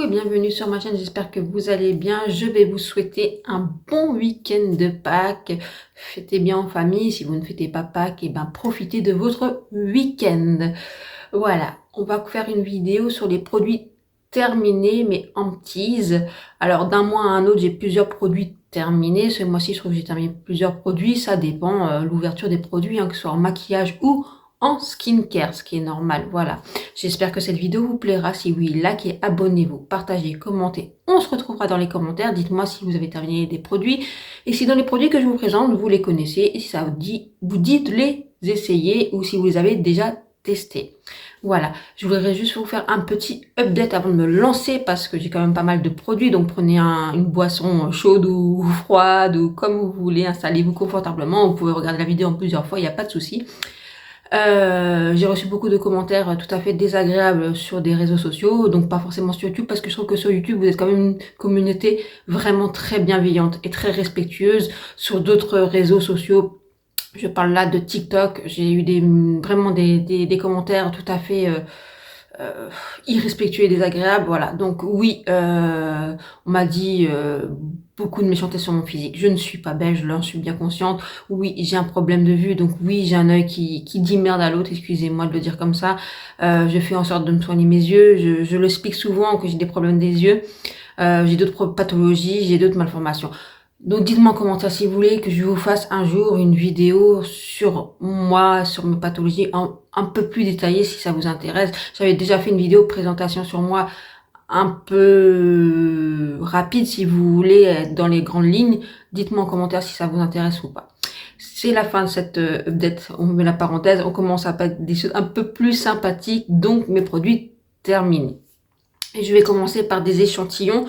et bienvenue sur ma chaîne, j'espère que vous allez bien. Je vais vous souhaiter un bon week-end de Pâques. Fêtez bien en famille, si vous ne fêtez pas Pâques, et ben profitez de votre week-end. Voilà, on va faire une vidéo sur les produits terminés mais en tease. Alors d'un mois à un autre, j'ai plusieurs produits terminés. Ce mois-ci, je trouve que j'ai terminé plusieurs produits. Ça dépend l'ouverture des produits, que ce soit en maquillage ou en skincare, ce qui est normal. Voilà. J'espère que cette vidéo vous plaira. Si oui, likez, abonnez-vous, partagez, commentez. On se retrouvera dans les commentaires. Dites-moi si vous avez terminé des produits. Et si dans les produits que je vous présente, vous les connaissez. Et si ça vous dit, vous dites les essayer ou si vous les avez déjà testés. Voilà, je voudrais juste vous faire un petit update avant de me lancer parce que j'ai quand même pas mal de produits. Donc prenez une boisson chaude ou froide ou comme vous voulez, installez-vous confortablement. Vous pouvez regarder la vidéo en plusieurs fois, il n'y a pas de souci. J'ai reçu beaucoup de commentaires tout à fait désagréables sur des réseaux sociaux, donc pas forcément sur YouTube, parce que je trouve que sur YouTube, vous êtes quand même une communauté vraiment très bienveillante et très respectueuse. Sur d'autres réseaux sociaux, je parle là de TikTok, j'ai eu vraiment des commentaires tout à fait irrespectueux et désagréables. Voilà, donc oui, on m'a dit beaucoup de méchanceté sur mon physique. Je ne suis pas belle, je l'en suis bien consciente. Oui, j'ai un problème de vue, donc oui, j'ai un œil qui dit merde à l'autre, excusez-moi de le dire comme ça. Je fais en sorte de me soigner mes yeux, je l'explique souvent que j'ai des problèmes des yeux. J'ai d'autres pathologies, j'ai d'autres malformations. Donc dites-moi en commentaire si vous voulez que je vous fasse un jour une vidéo sur moi, sur mes pathologies, un peu plus détaillée si ça vous intéresse. J'avais déjà fait une vidéo présentation sur moi un peu rapide si vous voulez être dans les grandes lignes. Dites-moi en commentaire si ça vous intéresse ou pas. C'est la fin de cette update, on met la parenthèse, on commence à faire des choses un peu plus sympathiques, donc mes produits terminés. Et je vais commencer par des échantillons.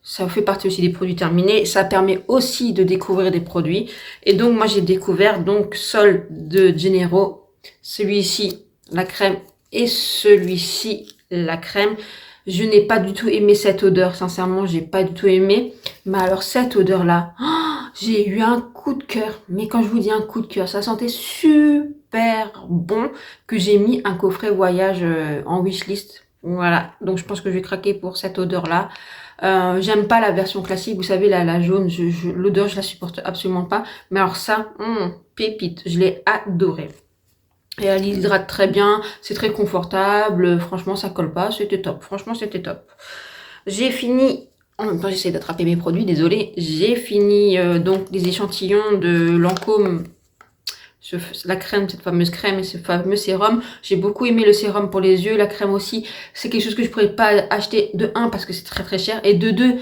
Ça fait partie aussi des produits terminés. Ça permet aussi de découvrir des produits. Et donc, moi, j'ai découvert donc Sol de Janeiro. Celui-ci, la crème, et celui-ci, la crème. Je n'ai pas du tout aimé cette odeur. Sincèrement, j'ai pas du tout aimé. Mais alors, cette odeur-là, j'ai eu un coup de cœur. Mais quand je vous dis un coup de cœur, ça sentait super bon que j'ai mis un coffret voyage en wishlist. Voilà. Donc, je pense que je vais craquer pour cette odeur-là. J'aime pas la version classique, vous savez, la jaune, l'odeur, je la supporte absolument pas. Mais alors ça, pépite, je l'ai adoré. Et elle hydrate très bien, c'est très confortable, franchement ça colle pas, c'était top, franchement c'était top. J'ai fini, en même temps j'essaie d'attraper mes produits, désolé. J'ai fini donc les échantillons de Lancôme, la crème, cette fameuse crème et ce fameux sérum. J'ai beaucoup aimé le sérum pour les yeux, la crème aussi. C'est quelque chose que je pourrais pas acheter de 1 parce que c'est très très cher et de 2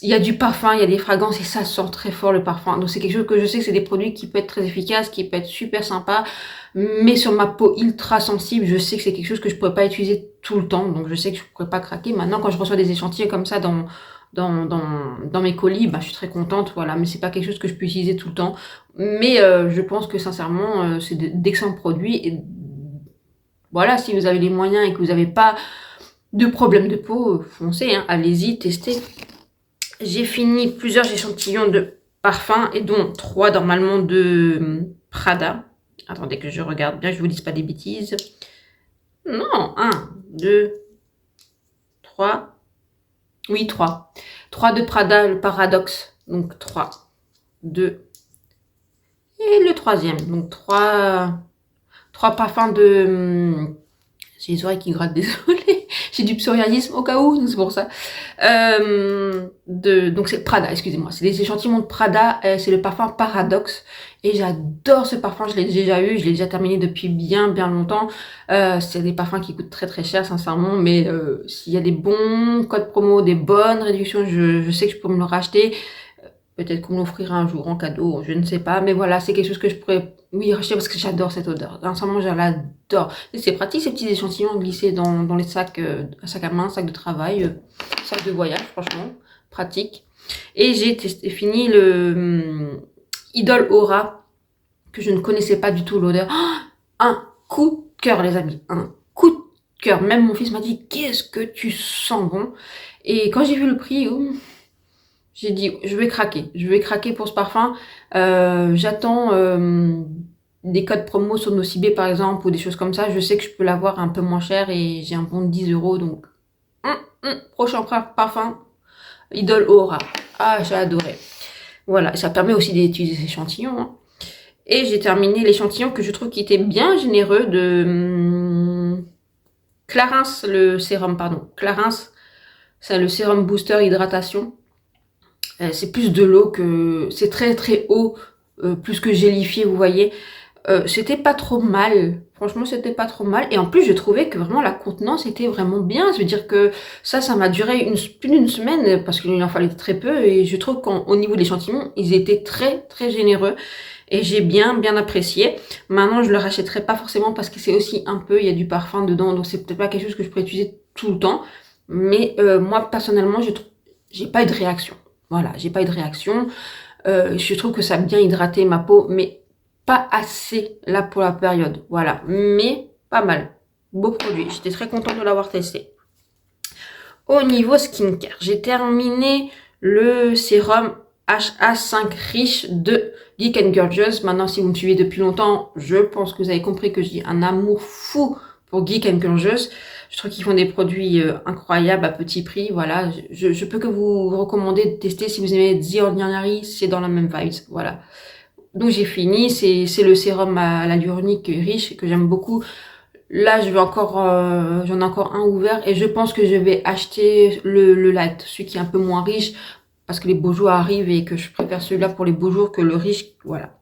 il y a du parfum, il y a des fragrances et ça sent très fort le parfum. Donc c'est quelque chose que je sais que c'est des produits qui peuvent être très efficaces, qui peuvent être super sympas. Mais sur ma peau ultra sensible, je sais que c'est quelque chose que je pourrais pas utiliser tout le temps. Donc je sais que je pourrais pas craquer. Maintenant, quand je reçois des échantillons comme ça dans mes colis, bah, je suis très contente, voilà, mais c'est pas quelque chose que je peux utiliser tout le temps. Mais je pense que sincèrement, c'est d'excellents produits. Et voilà, si vous avez les moyens et que vous n'avez pas de problème de peau, foncez, allez-y, testez. J'ai fini plusieurs échantillons de parfums, et dont 3 normalement de Prada. Attendez que je regarde bien, je vous dise pas des bêtises. Non, 1, 2, 3. Oui, 3. 3 de Prada, le Paradoxe. Donc 3, 2. Et le troisième. Donc 3 parfums de... J'ai les oreilles qui grattent, désolé. J'ai du psoriasis au cas où, c'est pour ça. Donc c'est Prada, excusez-moi. C'est des échantillons de Prada, c'est le parfum Paradoxe. Et j'adore ce parfum, je l'ai déjà eu, je l'ai déjà terminé depuis bien longtemps. C'est des parfums qui coûtent très très cher, sincèrement. Mais s'il y a des bons codes promo, des bonnes réductions, je sais que je peux me le racheter. Peut-être qu'on me l'offrira un jour en cadeau, je ne sais pas. Mais voilà, c'est quelque chose que je pourrais, oui, racheter parce que j'adore cette odeur. Sincèrement, je l'adore. C'est pratique ces petits échantillons glissés dans les sacs, sac à main, sac de travail, sac de voyage, franchement, pratique. Et j'ai fini le Idol Aura, que je ne connaissais pas du tout l'odeur. Un coup de cœur, les amis. Un coup de cœur. Même mon fils m'a dit, qu'est-ce que tu sens bon. Et quand j'ai vu le prix, j'ai dit, je vais craquer pour ce parfum. J'attends des codes promo sur Nocibé par exemple, ou des choses comme ça. Je sais que je peux l'avoir un peu moins cher et j'ai un bon de 10 €, donc Prochain parfum, Idol Aura. Ah, j'ai adoré. Voilà, ça permet aussi d'utiliser ces échantillons. Hein. Et j'ai terminé l'échantillon que je trouve qui était bien généreux de Clarins, le sérum, pardon. Clarins, c'est le sérum booster hydratation. C'est plus de l'eau que... C'est très très haut, plus que gélifié, vous voyez. C'était pas trop mal. Franchement, c'était pas trop mal. Et en plus, je trouvais que vraiment la contenance était vraiment bien. Ça veut dire que ça m'a duré plus d'une semaine parce qu'il en fallait très peu. Et je trouve qu'au niveau de l'échantillon, ils étaient très très généreux. Et j'ai bien apprécié. Maintenant, je le rachèterai pas forcément parce que c'est aussi un peu, il y a du parfum dedans. Donc, c'est peut-être pas quelque chose que je pourrais utiliser tout le temps. Mais moi, personnellement, j'ai pas eu de réaction. Voilà, j'ai pas eu de réaction. Je trouve que ça a bien hydraté ma peau. Mais pas assez là pour la période, voilà, mais pas mal, beau produit, j'étais très contente de l'avoir testé. Au niveau skincare, j'ai terminé le sérum HA5 riche de Geek and Gorgeous. Maintenant, si vous me suivez depuis longtemps, je pense que vous avez compris que j'ai un amour fou pour Geek and Gorgeous. Je trouve qu'ils font des produits incroyables à petit prix. Voilà, je peux que vous recommander de tester si vous aimez The Ordinary, c'est dans la même vibe. Voilà. Donc j'ai fini, c'est le sérum à l'hyaluronique riche que j'aime beaucoup. Là, je vais encore, j'en ai encore un ouvert et je pense que je vais acheter le light, celui qui est un peu moins riche parce que les beaux jours arrivent et que je préfère celui-là pour les beaux jours que le riche. Voilà.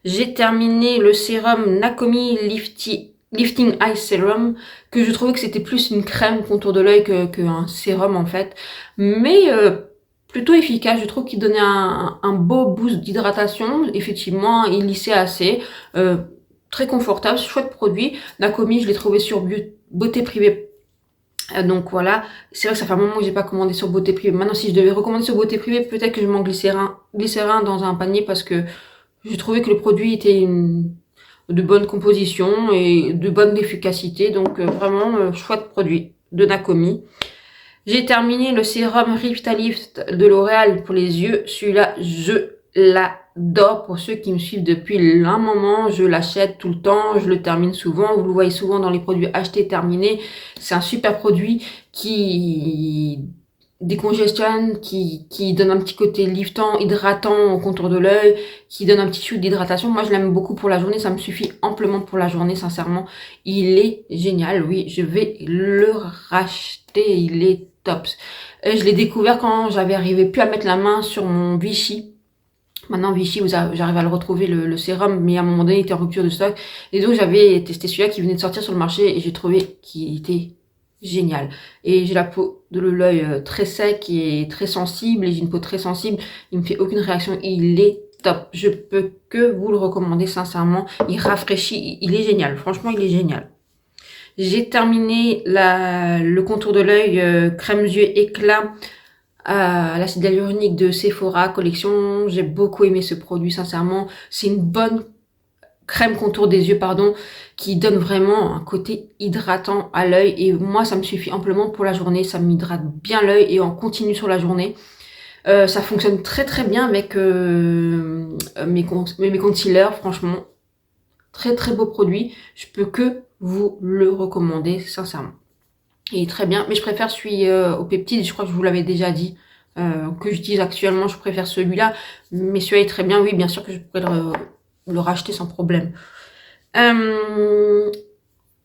J'ai terminé le sérum Nakomi Lifting Eye Serum que je trouvais que c'était plus une crème contour de l'œil qu'un sérum en fait. Mais plutôt efficace, je trouve qu'il donnait un beau boost d'hydratation. Effectivement, il lissait assez. Très confortable, chouette produit. Nakomi, je l'ai trouvé sur Beauté Privée. Donc voilà, c'est vrai que ça fait un moment que j'ai pas commandé sur Beauté Privée. Maintenant, si je devais recommander sur Beauté Privée, peut-être que je m'en glisserais un dans un panier parce que j'ai trouvé que le produit était de bonne composition et de bonne efficacité. Donc vraiment, chouette produit de Nakomi. J'ai terminé le sérum Revitalift de L'Oréal pour les yeux. Celui-là, je l'adore. Pour ceux qui me suivent depuis un moment, je l'achète tout le temps. Je le termine souvent. Vous le voyez souvent dans les produits achetés, terminés. C'est un super produit qui décongestionne, qui donne un petit côté liftant, hydratant au contour de l'œil, qui donne un petit shoot d'hydratation. Moi, je l'aime beaucoup pour la journée. Ça me suffit amplement pour la journée, sincèrement. Il est génial. Oui, je vais le racheter. Il est top. Je l'ai découvert quand j'arrivais plus à mettre la main sur mon Vichy. Maintenant, Vichy, j'arrive à le retrouver, le sérum, mais à un moment donné, il était en rupture de stock. Et donc, j'avais testé celui-là qui venait de sortir sur le marché et j'ai trouvé qu'il était génial. Et j'ai la peau de l'œil très sec et très sensible, et j'ai une peau très sensible. Il me fait aucune réaction. Il est top. Je peux que vous le recommander, sincèrement. Il rafraîchit. Il est génial. Franchement, il est génial. J'ai terminé le contour de l'œil crème yeux éclat à l'acide hyaluronique de Sephora collection. J'ai beaucoup aimé ce produit, sincèrement. C'est une bonne crème contour des yeux, pardon, qui donne vraiment un côté hydratant à l'œil. Et moi, ça me suffit amplement pour la journée. Ça m'hydrate bien l'œil et on continue sur la journée. Ça fonctionne très très bien avec mes concealers, franchement. Très très beau produit. Je peux que vous le recommander, sincèrement. Il est très bien, mais je préfère celui au peptide, je crois que je vous l'avais déjà dit, que j'utilise actuellement, je préfère celui-là, mais celui-là est très bien, oui, bien sûr que je pourrais le racheter sans problème.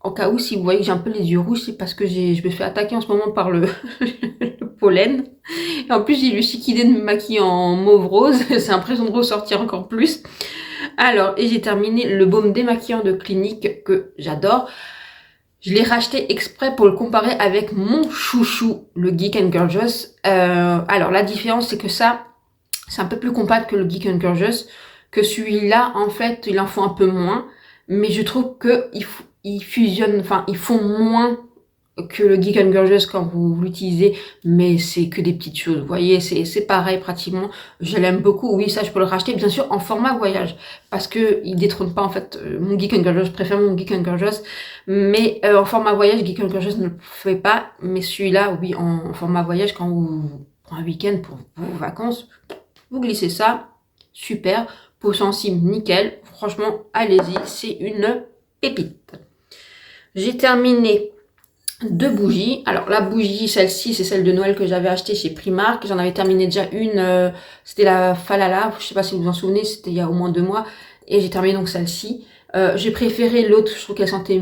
En cas où, si vous voyez que j'ai un peu les yeux rouges, c'est parce que je me fais attaquer en ce moment par le, le pollen. Et en plus, j'ai lucidé de me maquiller en mauve rose, c'est l'impression de ressortir encore plus. Alors, et j'ai terminé le baume démaquillant de Clinique que j'adore. Je l'ai racheté exprès pour le comparer avec mon chouchou, le Geek and Gorgeous. Alors, la différence, c'est que ça, c'est un peu plus compact que le Geek and Gorgeous. Que celui-là, en fait, il en faut un peu moins. Mais je trouve que il fusionne, enfin, ils font moins que le Geek and Gorgeous quand vous l'utilisez, mais c'est que des petites choses. Vous voyez, c'est pareil pratiquement. Je l'aime beaucoup. Oui, ça, je peux le racheter, bien sûr, en format voyage, parce que il détrône pas en fait mon Geek and Gorgeous. Je préfère mon Geek and Gorgeous, mais en format voyage, Geek and Gorgeous ne le fait pas. Mais celui-là, oui, en format voyage, quand vous prenez un week-end pour vos vacances, vous glissez ça, super. Peau sensible, nickel. Franchement, allez-y, c'est une pépite. J'ai terminé 2 bougies. Alors la bougie, celle-ci, c'est celle de Noël que j'avais achetée chez Primark. J'en avais terminé déjà une, c'était la Falala, je sais pas si vous vous en souvenez, c'était il y a au moins 2 mois. Et j'ai terminé donc celle-ci. J'ai préféré l'autre, je trouve qu'elle sentait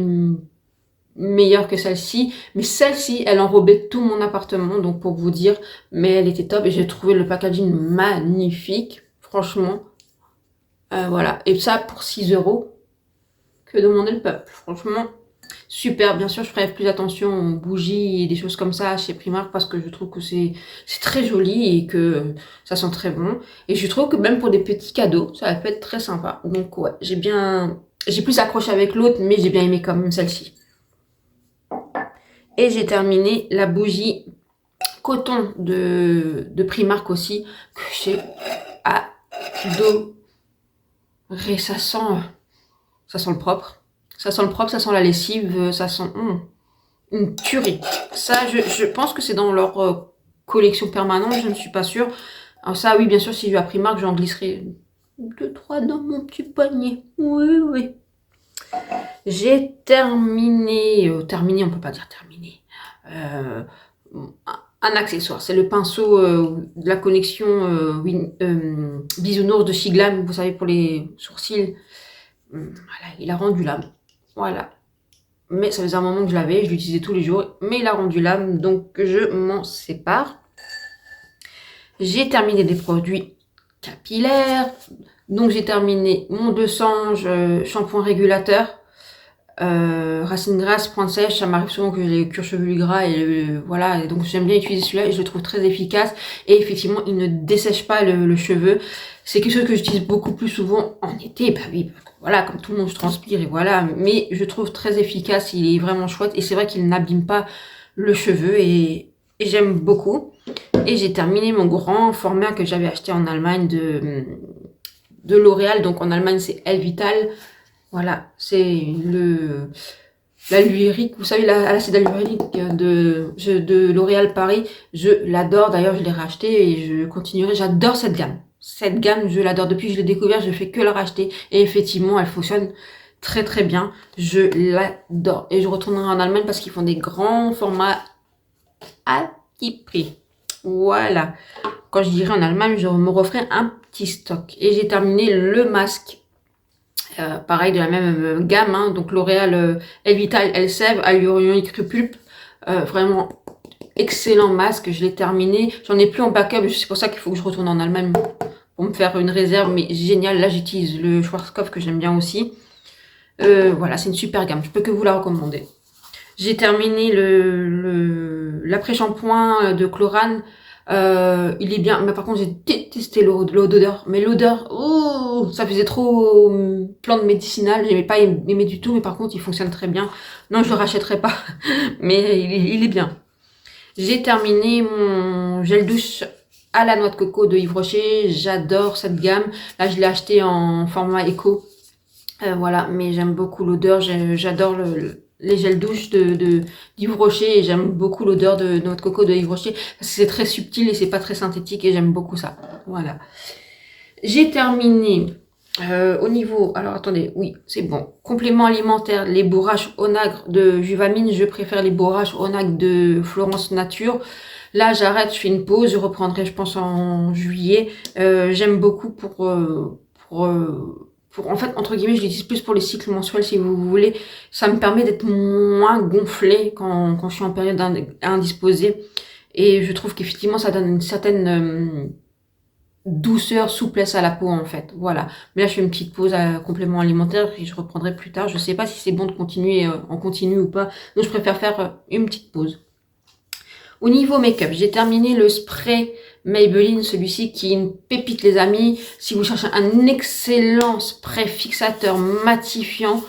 meilleure que celle-ci. Mais celle-ci, elle enrobait tout mon appartement, donc pour vous dire. Mais elle était top et j'ai trouvé le packaging magnifique, franchement. Voilà, et ça pour 6 €. Que demander le peuple, franchement. Super, bien sûr, je ferai plus attention aux bougies et des choses comme ça chez Primark parce que je trouve que c'est très joli et que ça sent très bon. Et je trouve que même pour des petits cadeaux, ça peut être très sympa. Donc ouais, j'ai plus accroché avec l'autre, mais j'ai bien aimé quand même celle-ci. Et j'ai terminé la bougie coton de Primark aussi, que j'ai adoré. Ça sent le propre. Ça sent le propre, ça sent la lessive, ça sent une tuerie. Ça, je pense que c'est dans leur collection permanente, je ne suis pas sûre. Alors ça, oui, bien sûr, si je vais à Primark, j'en glisserai 2, 3 dans mon petit poignet. Oui, oui. J'ai terminé, on peut pas dire terminé, un accessoire. C'est le pinceau de la collection Bisounours de chez Glam, vous savez, pour les sourcils. Voilà, il a rendu l'âme. Voilà. Mais ça faisait un moment que je l'avais, je l'utilisais tous les jours, mais il a rendu l'âme, donc je m'en sépare. J'ai terminé des produits capillaires, donc j'ai terminé mon 200 shampoing régulateur, racine grasse, pointe sèche. Ça m'arrive souvent que j'ai le cuir chevelu gras et voilà, et donc j'aime bien utiliser celui-là et je le trouve très efficace et effectivement il ne dessèche pas le cheveu. C'est quelque chose que j'utilise beaucoup plus souvent en été, bah oui, voilà, comme tout le monde je transpire et voilà, mais je trouve très efficace, il est vraiment chouette et c'est vrai qu'il n'abîme pas le cheveu et j'aime beaucoup. Et j'ai terminé mon grand format que j'avais acheté en Allemagne de L'Oréal, donc en Allemagne c'est Elvital. Voilà, c'est l'hyaluronique, vous savez, l'acide hyaluronique de L'Oréal Paris. Je l'adore, d'ailleurs je l'ai racheté et je continuerai, j'adore cette gamme. Cette gamme, je l'adore. Depuis que je l'ai découvert, je fais que la racheter. Et effectivement, elle fonctionne très très bien. Je l'adore. Et je retournerai en Allemagne parce qu'ils font des grands formats à petit prix. Voilà. Quand je dirai en Allemagne, je me referai un petit stock. Et j'ai terminé le masque. Pareil, de la même gamme. Hein, donc L'Oréal Elvital Elseve Hyaluronic Repulp. Vraiment excellent masque. Je l'ai terminé. J'en ai plus en backup. C'est pour ça qu'il faut que je retourne en Allemagne pour me faire une réserve. Mais génial. Là, j'utilise le Schwarzkopf que j'aime bien aussi. Voilà, c'est une super gamme. Je peux que vous la recommander. J'ai terminé l'après-shampoing de Chlorane. Il est bien, mais par contre j'ai détesté l'odeur. Mais l'odeur, oh, ça faisait trop plante médicinale. J'aimais pas aimer du tout, mais par contre il fonctionne très bien. Non, je le rachèterai pas, mais il est bien. J'ai terminé mon gel douche à la noix de coco de Yves Rocher. J'adore cette gamme. Là, je l'ai acheté en format éco. Voilà, mais j'aime beaucoup l'odeur. J'adore les gels douche d'Yves Rocher et j'aime beaucoup l'odeur de noix de coco de Yves Rocher parce que c'est très subtil et c'est pas très synthétique et j'aime beaucoup ça. Voilà. J'ai terminé au niveau, alors attendez, oui, c'est bon. Complément alimentaire, les bourraches Onagre de Juvamine. Je préfère les bourraches Onagre de Florence Nature. Là, j'arrête, je fais une pause, je reprendrai, je pense, en juillet. J'aime beaucoup en fait, entre guillemets, je l'utilise plus pour les cycles mensuels, si vous voulez. Ça me permet d'être moins gonflée quand je suis en période indisposée. Et je trouve qu'effectivement, ça donne une certaine douceur, souplesse à la peau, en fait. Voilà. Mais là, je fais une petite pause à complément alimentaire et je reprendrai plus tard. Je sais pas si c'est bon de continuer en continu ou pas. Donc, je préfère faire une petite pause. Au niveau make-up, j'ai terminé le spray Maybelline, celui-ci qui est une pépite les amis. Si vous cherchez un excellent spray fixateur matifiant,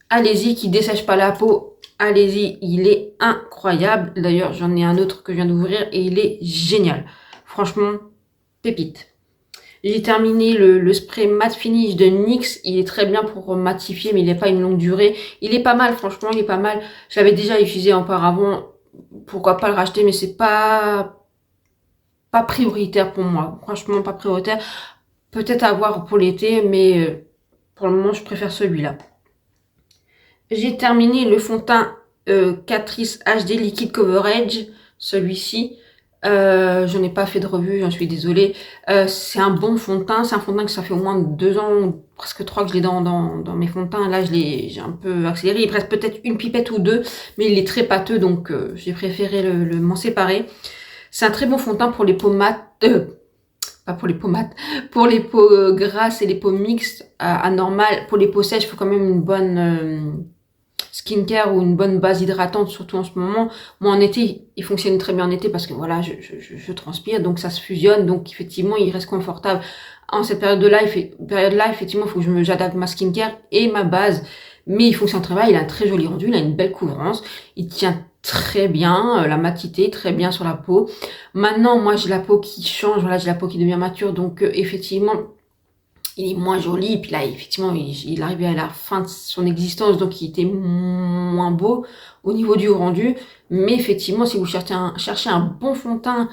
allez-y, qui dessèche pas la peau, allez-y, il est incroyable. D'ailleurs, j'en ai un autre que je viens d'ouvrir et il est génial. Franchement, pépite. J'ai terminé le spray matte finish de NYX. Il est très bien pour matifier, mais il n'est pas une longue durée. Il est pas mal, franchement, il est pas mal. Je l'avais déjà utilisé auparavant. Pourquoi pas le racheter, mais c'est pas prioritaire pour moi. Franchement, pas prioritaire. Peut-être à voir pour l'été, mais pour le moment, je préfère celui-là. J'ai terminé le fond de teint Catrice HD Liquid Coverage, celui-ci. J'en ai pas fait de revue, j'en suis désolée. C'est un bon fond de teint, c'est un fond de teint que ça fait au moins 2 ans, presque 3 que je l'ai dans mes fonds de teint. Là, j'ai un peu accéléré, il reste peut-être une pipette ou deux, mais il est très pâteux, donc j'ai préféré m'en séparer. C'est un très bon fond de teint pour les peaux mates, pas pour les peaux mates, pour les peaux grasses et les peaux mixtes, anormales. Pour les peaux sèches, il faut quand même une bonne skincare ou une bonne base hydratante, surtout en ce moment. Moi, en été, il fonctionne très bien en été parce que voilà, je transpire, donc ça se fusionne, donc effectivement, il reste confortable. En cette période-là, effectivement, il faut que j'adapte ma skincare et ma base, mais il fonctionne très bien, il a un très joli rendu, il a une belle couvrance, il tient très bien, la matité, très bien sur la peau. Maintenant, moi, j'ai la peau qui change, voilà, j'ai la peau qui devient mature, donc effectivement, il est moins joli, et puis là, effectivement, il arrivait à la fin de son existence, donc il était moins beau au niveau du rendu. Mais effectivement, si vous cherchez un bon fond de teint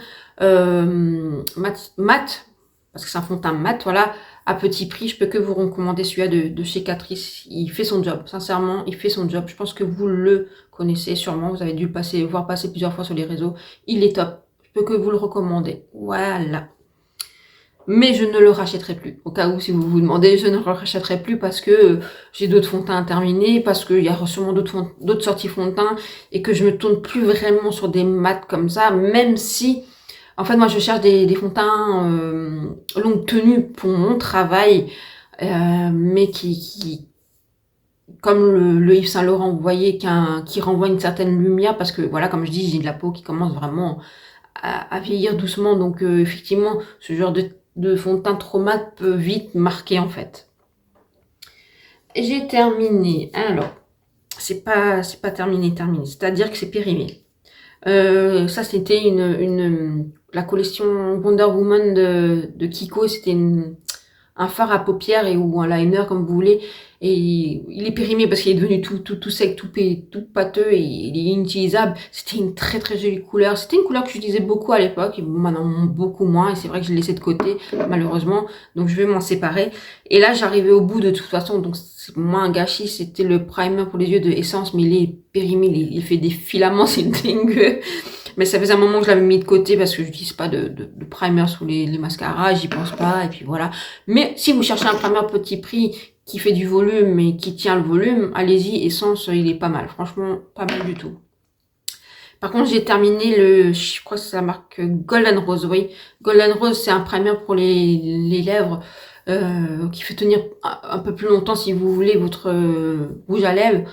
mat, parce que c'est un fond de teint mat, voilà, à petit prix, je peux que vous recommander celui-là de chez Catrice. Il fait son job, sincèrement, il fait son job. Je pense que vous le connaissez sûrement, vous avez dû le voir passer plusieurs fois sur les réseaux. Il est top, je peux que vous le recommander. Voilà. Mais je ne le rachèterai plus. Au cas où, si vous vous demandez, je ne le rachèterai plus parce que j'ai d'autres fonds de teint à terminer, parce qu'il y a sûrement d'autres sorties fonds de teint et que je me tourne plus vraiment sur des mats comme ça, même si, en fait, moi, je cherche des fonds de teint longue tenue pour mon travail, mais comme le Yves Saint Laurent, vous voyez, qui renvoie une certaine lumière, parce que, voilà, comme je dis, j'ai de la peau qui commence vraiment à vieillir doucement, donc effectivement, ce genre de fond de teint trop mat peut vite marquer en fait. J'ai terminé. Alors, c'est pas terminé, c'est-à-dire que c'est périmé. Ça c'était la collection Wonder Woman de Kiko, c'était un fard à paupières ou un liner comme vous voulez, et il est périmé parce qu'il est devenu tout sec, tout pâteux, et il est inutilisable. C'était une très très jolie couleur, c'était une couleur que j'utilisais beaucoup à l'époque, et maintenant beaucoup moins, et c'est vrai que je l'ai laissé de côté malheureusement, donc je vais m'en séparer. Et là j'arrivais au bout de toute façon, donc c'est moins un gâchis. C'était le primer pour les yeux de Essence, mais il est périmé, il fait des filaments, c'est dingue. Mais ça faisait un moment que je l'avais mis de côté parce que je n'utilise pas de primer sous les mascaras, j'y pense pas, et puis voilà. Mais si vous cherchez un primer petit prix qui fait du volume et qui tient le volume, allez-y, Essence, il est pas mal. Franchement, pas mal du tout. Par contre, j'ai terminé je crois que c'est la marque Golden Rose, oui. Golden Rose, c'est un primer pour les lèvres qui fait tenir un peu plus longtemps si vous voulez votre rouge à lèvres.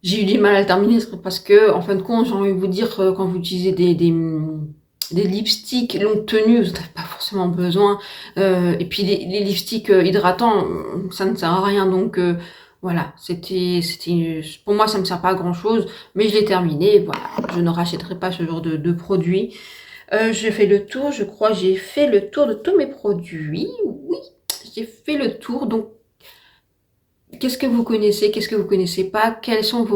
J'ai eu du mal à le terminer parce que, en fin de compte, j'ai envie de vous dire, quand vous utilisez des lipsticks longue tenue, vous n'avez pas forcément besoin. Et puis les lipsticks hydratants, ça ne sert à rien. Donc voilà, pour moi, ça ne me sert pas à grand chose, mais je l'ai terminé. Voilà, je ne rachèterai pas ce genre de produit. J'ai fait le tour, je crois, j'ai fait le tour de tous mes produits. Oui, j'ai fait le tour. Donc qu'est-ce que vous connaissez, qu'est-ce que vous connaissez pas, quels sont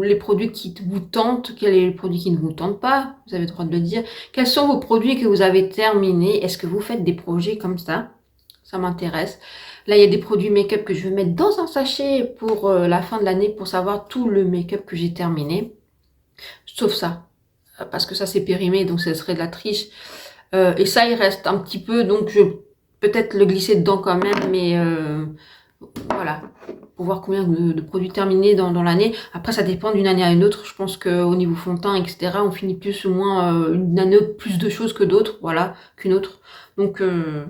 les produits qui vous tentent, quels sont les produits qui ne vous tentent pas, vous avez le droit de le dire. Quels sont vos produits que vous avez terminés? Est-ce que vous faites des projets comme ça? Ça m'intéresse. Là, il y a des produits make-up que je vais mettre dans un sachet pour la fin de l'année pour savoir tout le make-up que j'ai terminé. Sauf ça, parce que ça c'est périmé, donc ce serait de la triche. Et ça, il reste un petit peu, donc je vais peut-être le glisser dedans quand même, mais voilà, pour voir combien de produits terminés dans l'année. Après, ça dépend d'une année à une autre. Je pense qu'au niveau fond de teint, etc., on finit plus ou moins une année plus de choses que d'autres, voilà, qu'une autre. Donc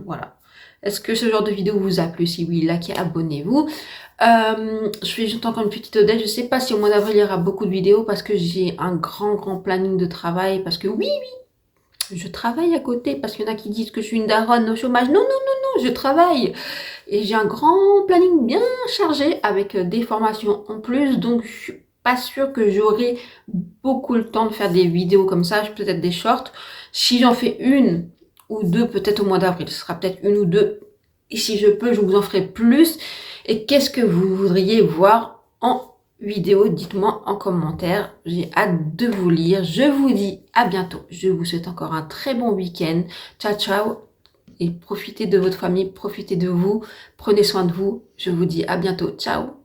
voilà. Est-ce que ce genre de vidéo vous a plu? Si oui, likez, abonnez-vous. Je fais juste encore une petite update. Je sais pas si au mois d'avril il y aura beaucoup de vidéos parce que j'ai un grand planning de travail. Parce que oui, je travaille à côté. Parce qu'il y en a qui disent que je suis une daronne au chômage. Non, je travaille. Et j'ai un grand planning bien chargé avec des formations en plus. Donc, je suis pas sûre que j'aurai beaucoup le temps de faire des vidéos comme ça. Peut-être des shorts. Si j'en fais une ou deux, peut-être au mois d'avril. Ce sera peut-être une ou deux. Et si je peux, je vous en ferai plus. Et qu'est-ce que vous voudriez voir en vidéo? Dites-moi en commentaire. J'ai hâte de vous lire. Je vous dis à bientôt. Je vous souhaite encore un très bon week-end. Ciao, ciao. Et profitez de votre famille, profitez de vous, prenez soin de vous. Je vous dis à bientôt. Ciao.